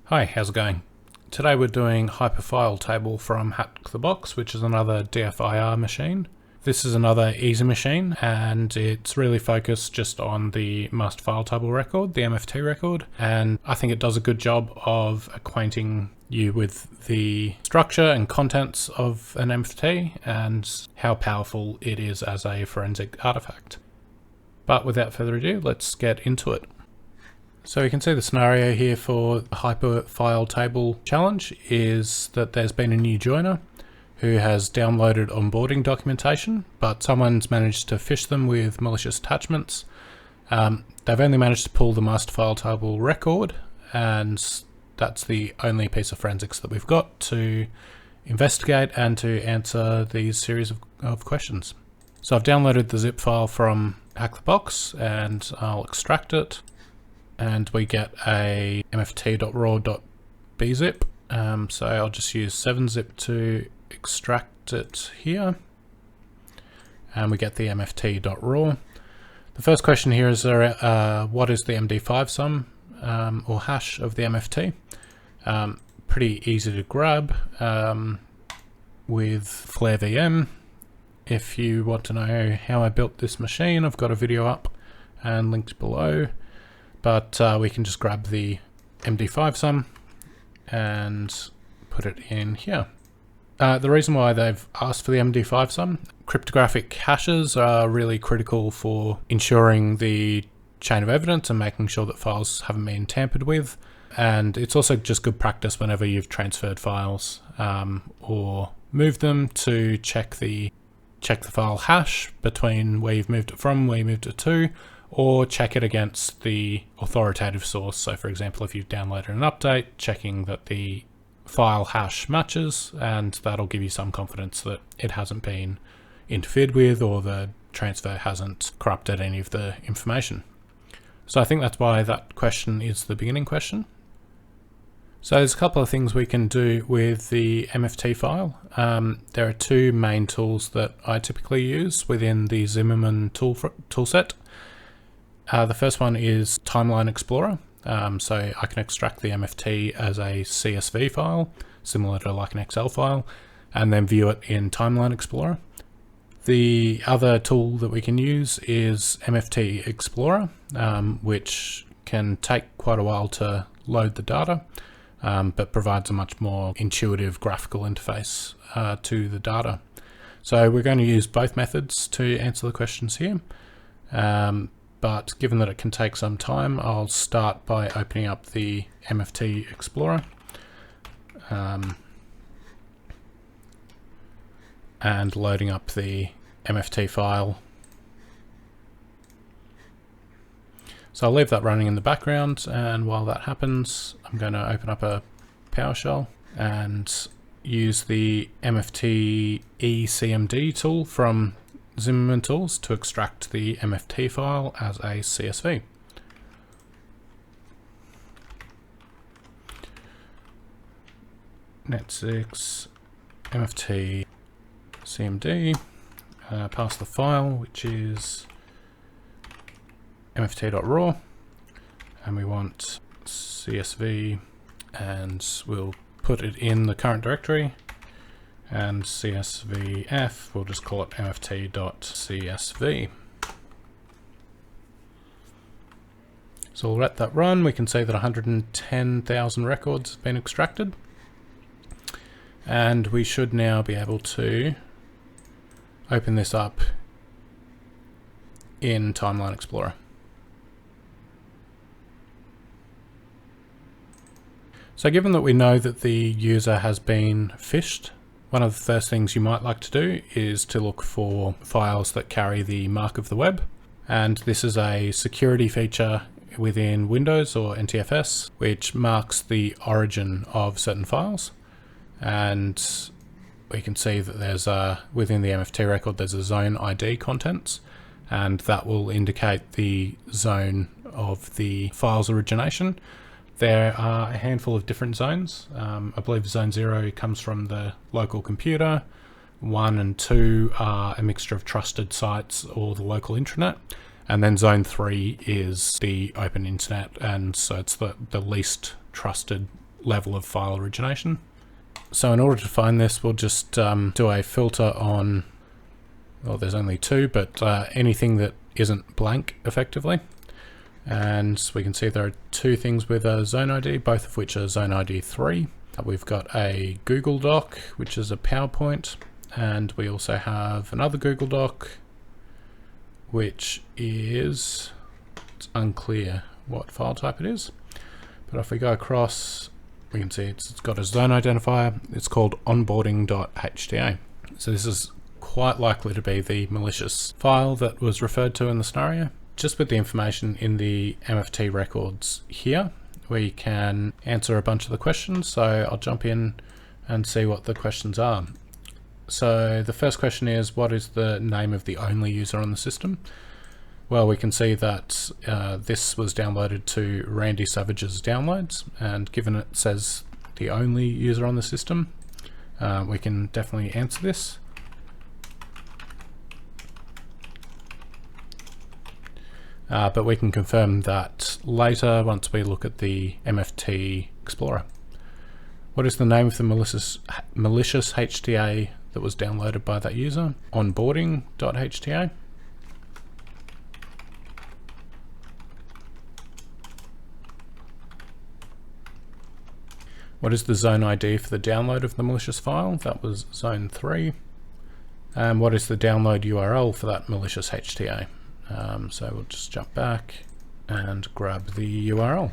Hi, how's it going? Today we're doing Hyperfile Table from Hack the Box, which is another DFIR machine. This is another easy machine, and it's really focused just on the master file table record, the MFT record, and I think it does a good job of acquainting you with the structure and contents of an MFT and how powerful it is as a forensic artifact. But without further ado, let's get into it. So you can see the scenario here for the Hyperfile Table challenge is that there's been a new joiner who has downloaded onboarding documentation, but someone's managed to phish them with malicious attachments. They've only managed to pull the master file table record, and that's the only piece of forensics that we've got to investigate and to answer these series of questions. So I've downloaded the zip file from Hack the Box and I'll extract it. And we get a mft.raw.bzip. So I'll just use 7-zip to extract it here. And we get the mft.raw. The first question here is what is the MD5 sum or hash of the MFT? Pretty easy to grab with Flare VM. If you want to know how I built this machine, I've got a video up and linked below. But we can just grab the MD5 sum and put it in here. The reason why they've asked for the MD5 sum, cryptographic hashes are really critical for ensuring the chain of evidence and making sure that files haven't been tampered with. And it's also just good practice whenever you've transferred files or moved them to check the file hash between where you've moved it from, where you moved it to, or check it against the authoritative source. So for example, if you've downloaded an update, checking that the file hash matches, and that'll give you some confidence that it hasn't been interfered with or the transfer hasn't corrupted any of the information. So I think that's why that question is the beginning question. So there's a couple of things we can do with the MFT file. There are two main tools that I typically use within the Zimmermann toolset. The first one is Timeline Explorer. So I can extract the MFT as a CSV file, similar to like an Excel file, and then view it in Timeline Explorer. The other tool that we can use is MFT Explorer, which can take quite a while to load the data, but provides a much more intuitive graphical interface to the data. So we're going to use both methods to answer the questions here. But given that it can take some time, I'll start by opening up the MFT Explorer and loading up the MFT file. So I'll leave that running in the background, and while that happens, I'm going to open up a PowerShell and use the MFT eCMD tool from Zimmermann Tools to extract the MFT file as a CSV. Net6 MFT CMD, pass the file, which is mft.raw, and we want CSV, and we'll put it in the current directory. And CSVF, we'll just call it mft.csv. So we'll let that run. We can see that 110,000 records have been extracted. And we should now be able to open this up in Timeline Explorer. So given that we know that the user has been phished, one of the first things you might like to do is to look for files that carry the mark of the web. And this is a security feature within Windows or NTFS, which marks the origin of certain files. And we can see that there's within the MFT record, there's a zone ID contents, and that will indicate the zone of the file's origination. There are a handful of different zones. I believe zone 0 comes from the local computer. 1 and 2 are a mixture of trusted sites or the local intranet. And then zone 3 is the open internet, and so it's the least trusted level of file origination. So in order to find this, we'll just do a filter on, well, there's only two, but anything that isn't blank effectively. And we can see there are two things with a zone ID, both of which are zone ID 3. We've got a Google Doc, which is a PowerPoint, and we also have another Google Doc, which is, it's unclear what file type it is. But if we go across, we can see it's got a zone identifier. It's called onboarding.hta. So this is quite likely to be the malicious file that was referred to in the scenario. Just with the information in the MFT records here, we can answer a bunch of the questions. So I'll jump in and see what the questions are. So the first question is, what is the name of the only user on the system? Well, we can see that this was downloaded to Randy Savage's downloads, and given it says the only user on the system, we can definitely answer this. But we can confirm that later once we look at the MFT Explorer. What is the name of the malicious HTA that was downloaded by that user? Onboarding.hta. What is the zone ID for the download of the malicious file? That was zone 3. And what is the download URL for that malicious HTA? So we'll just jump back and grab the URL.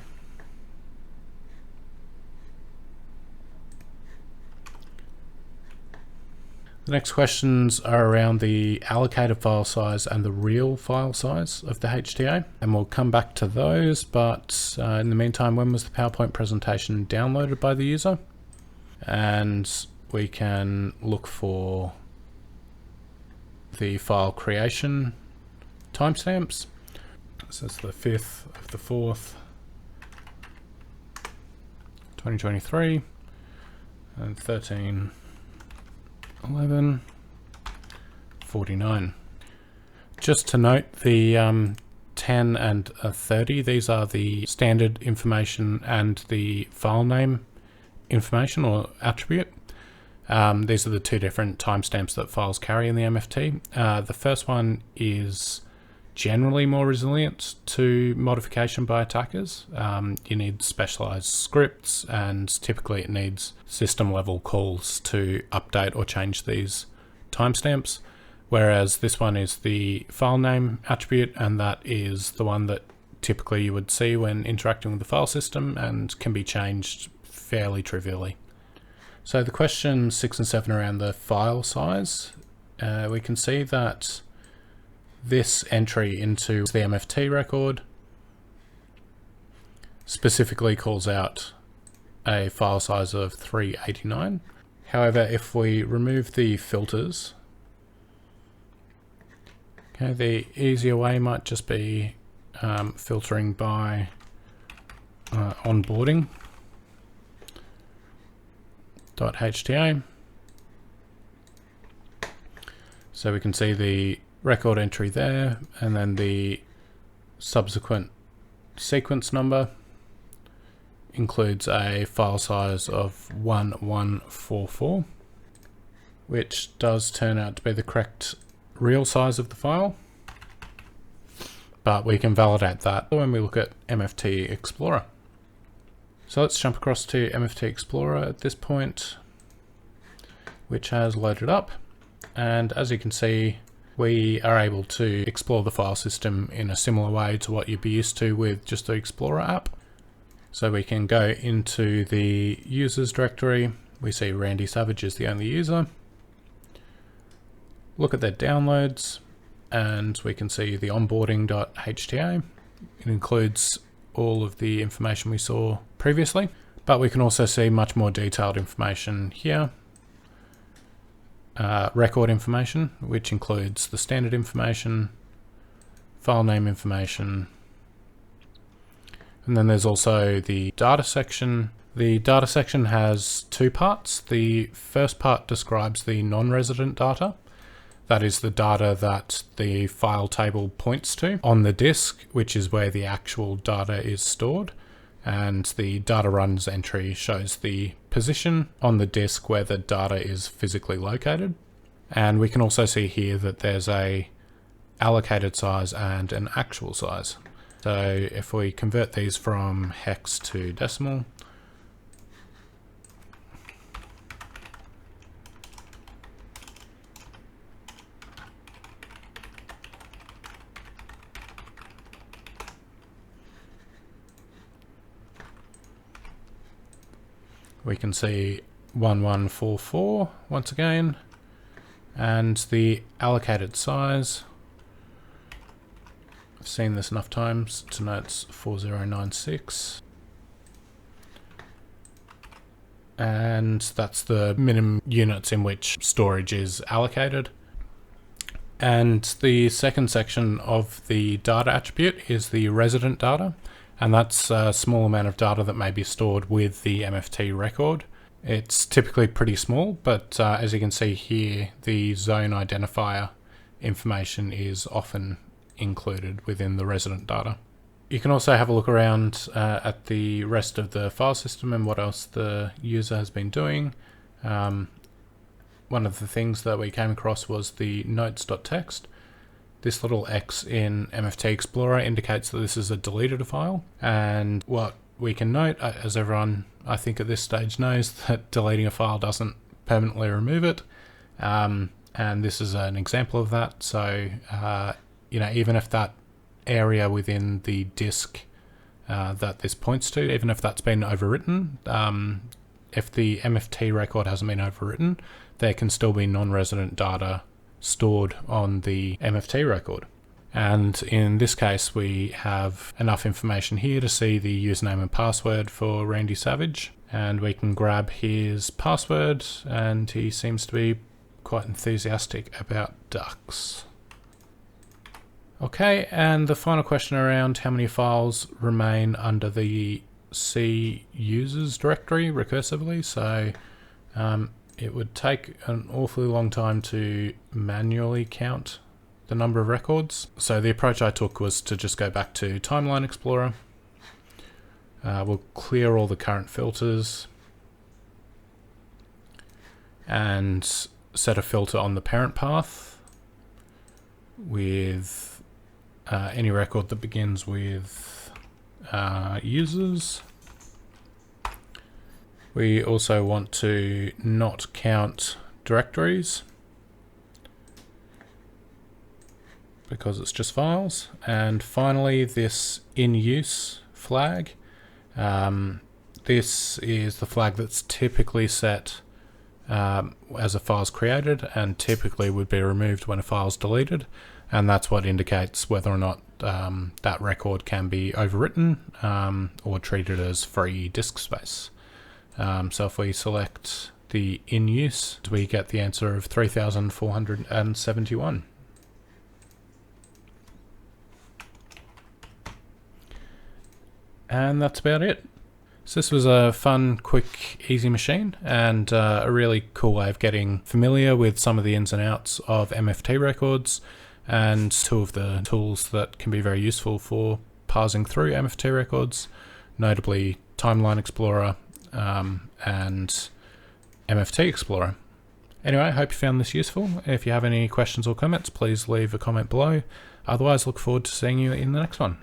The next questions are around the allocated file size and the real file size of the HTA, and we'll come back to those, but in the meantime, when was the PowerPoint presentation downloaded by the user? And we can look for the file creation timestamps. So it's the 5th of the 4th, 2023, and 13/11/49. Just to note, the 10 and 30, these are the standard information and the file name information or attribute. These are the two different timestamps that files carry in the MFT. The first one is generally more resilient to modification by attackers. You need specialized scripts, and typically it needs system level calls to update or change these timestamps, whereas this one is the file name attribute, and that is the one that typically you would see when interacting with the file system and can be changed fairly trivially. So the questions 6 and 7 around the file size, we can see that this entry into the MFT record specifically calls out a file size of 389. However, if we remove the filters, okay, the easier way might just be filtering by onboarding.hta. So we can see the record entry there, and then the subsequent sequence number includes a file size of 1144, which does turn out to be the correct real size of the file, but we can validate that when we look at MFT Explorer. So let's jump across to MFT Explorer at this point, which has loaded up, and as you can see, we are able to explore the file system in a similar way to what you'd be used to with just the Explorer app. So we can go into the users directory. We see Randy Savage is the only user. Look at their downloads, and we can see the onboarding.hta. It includes all of the information we saw previously, but we can also see much more detailed information here. Record information, which includes the standard information, file name information, and then there's also the data section. The data section has two parts. The first part describes the non-resident data. That is the data that the file table points to on the disk, which is where the actual data is stored. and the data runs entry shows the position on the disk where the data is physically located. And we can also see here that there's a allocated size and an actual size. So if we convert these from hex to decimal, we can see 1144 once again, and the allocated size, I've seen this enough times to know it's 4096, and that's the minimum units in which storage is allocated. And the second section of the data attribute is the resident data, and that's a small amount of data that may be stored with the MFT record. It's typically pretty small, but as you can see here, the zone identifier information is often included within the resident data. You can also have a look around at the rest of the file system and what else the user has been doing. One of the things that we came across was the notes.txt. This little X in MFT Explorer indicates that this is a deleted file, and what we can note, as everyone I think at this stage knows, that deleting a file doesn't permanently remove it, and this is an example of that. So even if that area within the disk that this points to, even if that's been overwritten, if the MFT record hasn't been overwritten, there can still be non-resident data stored on the MFT record. And in this case, we have enough information here to see the username and password for Randy Savage, and we can grab his password, and he seems to be quite enthusiastic about ducks. Okay, and the final question around how many files remain under the C users directory recursively. So it would take an awfully long time to manually count the number of records. So the approach I took was to just go back to Timeline Explorer. We'll clear all the current filters and set a filter on the parent path with any record that begins with users. We also want to not count directories because it's just files. And finally, this in use flag. This is the flag that's typically set as a file's created and typically would be removed when a file's deleted. And that's what indicates whether or not that record can be overwritten or treated as free disk space. So if we select the in use, we get the answer of 3,471. And that's about it. So this was a fun, quick, easy machine, and a really cool way of getting familiar with some of the ins and outs of MFT records, and two of the tools that can be very useful for parsing through MFT records, notably Timeline Explorer and MFT Explorer. Anyway, I hope you found this useful. If you have any questions or comments, please leave a comment below. Otherwise, look forward to seeing you in the next one.